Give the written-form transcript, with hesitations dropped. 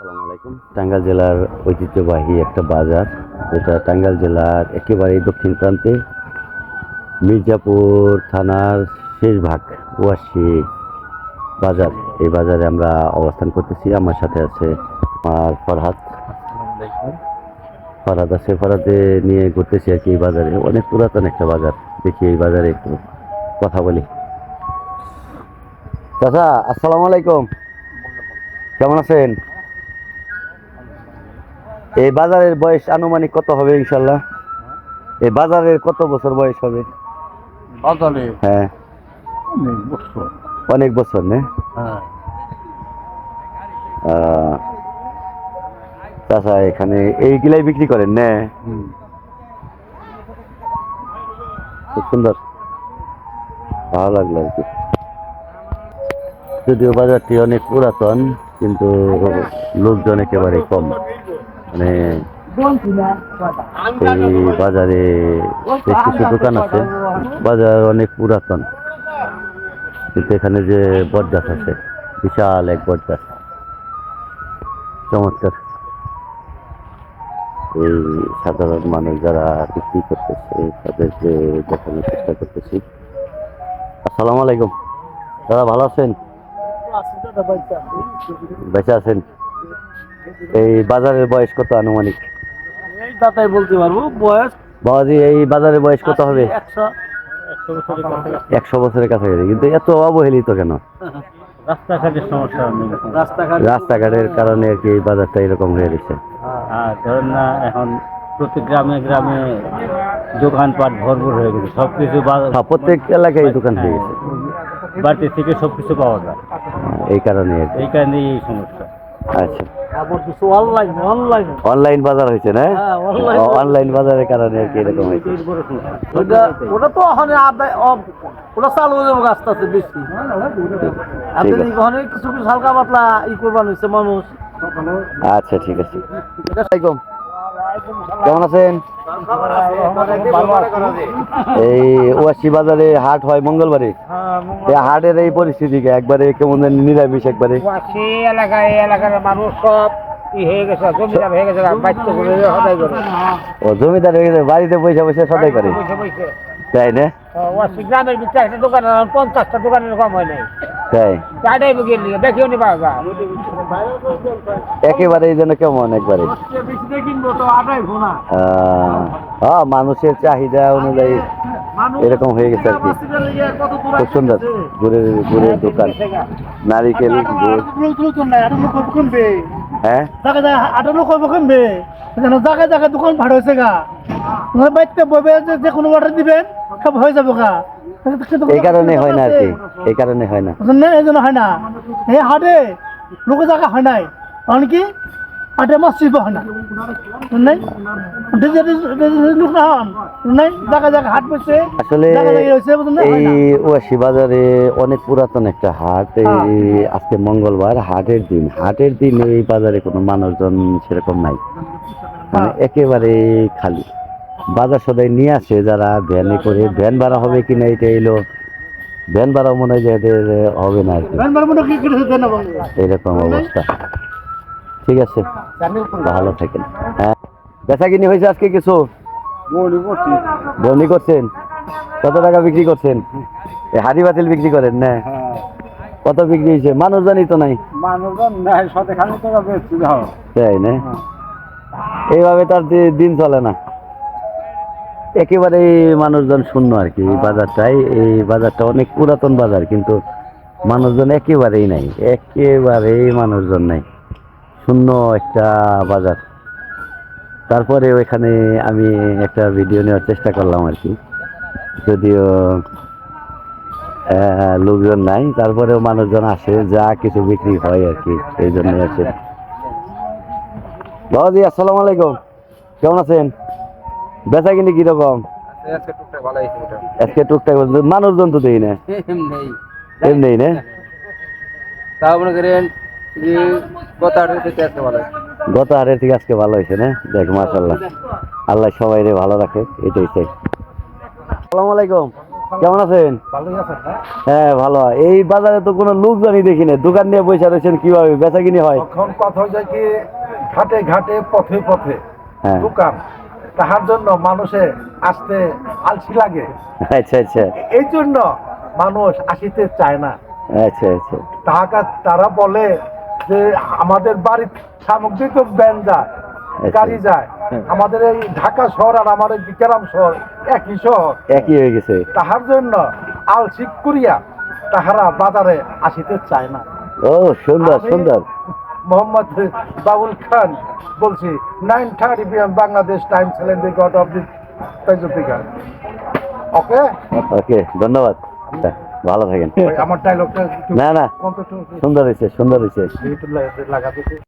আসসালামু আলাইকুম। টাঙ্গাইল জেলার ঐতিহ্যবাহী একটা বাজার, যেটা টাঙ্গাইল জেলার একেবারে দক্ষিণ প্রান্তে মির্জাপুর থানার শেষ ভাগ ওয়াসি বাজার। এই বাজারে আমরা অবস্থান করতেছি। আমার সাথে আছে আমার ফরহাদ। ফরহাদ আছে, ফরহাদে নিয়ে ঘুরতেছি আর কি। এই বাজারে অনেক পুরাতন একটা বাজার। দেখি এই বাজারে একটু কথা বলি। চাচা, আসসালামু আলাইকুম, কেমন আছেন? এই বাজারের বয়স আনুমানিক কত হবে ইনশাল্লাহ? এই বাজারের কত বছর বয়স হবে? বাজারে হ্যাঁ, অনেক বছর। অনেক বছর না? হ্যাঁ, চাচা এখানে এইগুলাই বিক্রি করেন না? খুব সুন্দর, ভালো লাগলো আর কি। যদিও বাজারটি অনেক পুরাতন, কিন্তু লোকজন একেবারে কম। মানে এই বাজারে বেশ কিছু দোকান আছে। বাজার অনেক পুরাতন, কিন্তু এখানে যে বট গাছ আছে, বিশাল এক বট গাছ, চমৎকার। এই সাধারণ মানুষ যারা বিক্রি করতেছে তাদেরকে দেখানোর চেষ্টা করতেছি। আসসালামু আলাইকুম দাদা, ভালো আছেন? বেঁচে আছেন? এই বাজারের বয়স কত আনুমানিক? এই দাতাই বলতে পারবো বয়স। বাবাজি, এই বাজারের বয়স কত হবে? 100 100 বছরের কাছাকাছি। কিন্তু এত অবহেলিত কেন? রাস্তাঘাটের সমস্যা নেই। রাস্তাঘাটের কারণে আর কি এই বাজারটা এরকম হয়ে গেছে। হ্যাঁ, ধরেন না, এখন প্রতি গ্রামে গ্রামে দোকানপাট ভরপুর হয়ে গেছে, সবকিছু হ্যাঁ, প্রত্যেক এলাকায় এই দোকান হয়ে গেছে। বাড়ি থেকে সবকিছু পাওয়া যায়। এই কারণে আর কি। এই কারণেই এই সমস্যা। আচ্ছা, আবার কিছু অনলাইন অনলাইন অনলাইন বাজার হয়েছে না? হ্যাঁ, online অনলাইন বাজারের কারণে আর কি এরকম হয়েছে। ওটা তো ওখানে ওটা চালু হয়ে যাবো আস্তে আস্তে বেশি। আপনি ঠিক আছে। ওখানে কিছু কিছু হালকা পাতলা করবার হয়েছে মানুষ। আচ্ছা, ঠিক আছে। আসসালামাইকুম, কেমন আছেন? এই ওয়াসি বাজারে হাট হয় মঙ্গলবারে। এই হাটের এই পরিস্থিতিকে একবারে কেমন যেন নিরামিষ একবারে। এলাকার মানুষ সব হয়ে গেছে, জমিদার হয়ে গেছে, বাচ্চা করে সদাই করে। ও, জমিদার হয়ে গেছে, বাড়িতে পয়সা পয়সা সদাই করে, তাই না? গ্রামের ভিতরে একটা দোকান 50টা দোকানের কম হয় নাই। তাই চাটাই গেলি দেখিও নি বাবা। একেবারে এই জন্য কেমন একবারে মানুষের চাহিদা অনুযায়ী এরকম হয়ে গেছে আর কি। খুব সুন্দর গুড়ের গুড়ের দোকান, নারিকেল গুড়। হ্যাঁ, জায়গায় জায়গায় দোকান ভাড়া হয়েছে গা। বাড়িতে বলবে যে কোনো অর্ডার দিবেন সব হয়ে যাবো গা। এই কারণে হয় না আর কি, এই কারণে হয় না। এই জন্য হয় না। এই হাটে লোকের জায়গা হয় নাই, কারণ কি হাটে মাছ শিল্প হয় না। আসলে এই ওয়াসি বাজারে অনেক পুরাতন একটা হাট। এই আজকে মঙ্গলবার, হাটের দিন। হাটের দিন এই বাজারে কোনো মানুষজন সেরকম নাই, মানে একেবারে খালি। বাজার সদাই নিয়ে আসে যারা ভ্যানে করে। ভ্যান ভাড়া হবে কিনা এটা এলো, ভ্যান ভাড়া মনে হয় যে এদের হবে না আর কি, এরকম অবস্থা। ঠিক আছে, ভালো থাকেন। হ্যাঁ, বেচা কিনি হয়েছে আজকে কিছু? বনি করছেন? কত টাকা বিক্রি করছেন? এই হাড়ি বাতিল বিক্রি করেন না? কত বিক্রি হয়েছে? মানুষজনই তো নাই। তাই না? এইভাবে তার দিন চলে না, একেবারে মানুষজন শূন্য আর কি। এই বাজারটাই, এই বাজারটা অনেক পুরাতন বাজার, কিন্তু মানুষজন একেবারেই নাই, একেবারেই মানুষজন নাই, শূন্য একটা বাজার। তারপরে ওইখানে আমি একটা ভিডিও নেওয়ার চেষ্টা করলাম আর কি, যদিও লোকজন নাই, তারপরেও মানুষজন আসে, যা কিছু বিক্রি হয় আর কি, এই জন্য আসে। বাবাজি, আসসালামু আলাইকুম, কেমন আছেন? বেচা কিনি কিরকম? আজকে টুকটাক মানুষজন তো দেই না, এমনি না? তাও মনে করেন যে গত হাটের থেকে আজকে ভালো হয়েছে না? দেখ, মাশাআল্লাহ, আল্লাহ সবাই ভালো রাখে, এটাই চাই। আসসালামু আলাইকুম, কেমন আছেন? ভালোই আছেন না? হ্যাঁ ভালো। এই বাজারে তো কোনো লোকজনই দেখি না, দোকান নিয়ে বসে রয়েছেন, কিভাবে বেচা কিনি হয়? তখন কথা হচ্ছে কি ঘাটে ঘাটে পথে পথে হ্যাঁ। দোকান, তাহার জন্য মানুষে আসতে আলসি লাগে, আচ্ছা আচ্ছা এই জন্য মানুষ আসিতে চায় না। আচ্ছা আচ্ছা তারা বলে যে আমাদের বাড়ির সামগ্রী তো ব্যান যায়, গাড়ি যায়, আমাদের এই ঢাকা শহর আর আমাদের গ্রাম শহর একই শহর, একই হয়ে গেছে। তাহার জন্য আলসি করিয়া তাহারা বাজারে আসিতে চায় না। ও সুন্দর আমি সুন্দর। মোহাম্মদ বাবুল খান বলছি, 9:30 PM বাংলাদেশ টাইম ছিলেন দি গড অফ দি পেজুতিকা। ওকে, ওকে ধন্যবাদ, ভালো থাকেন। আমার ডায়লগটা না না কন্ট্রোল সুন্দর হয়েছে সুন্দর হয়েছে। লাগাতে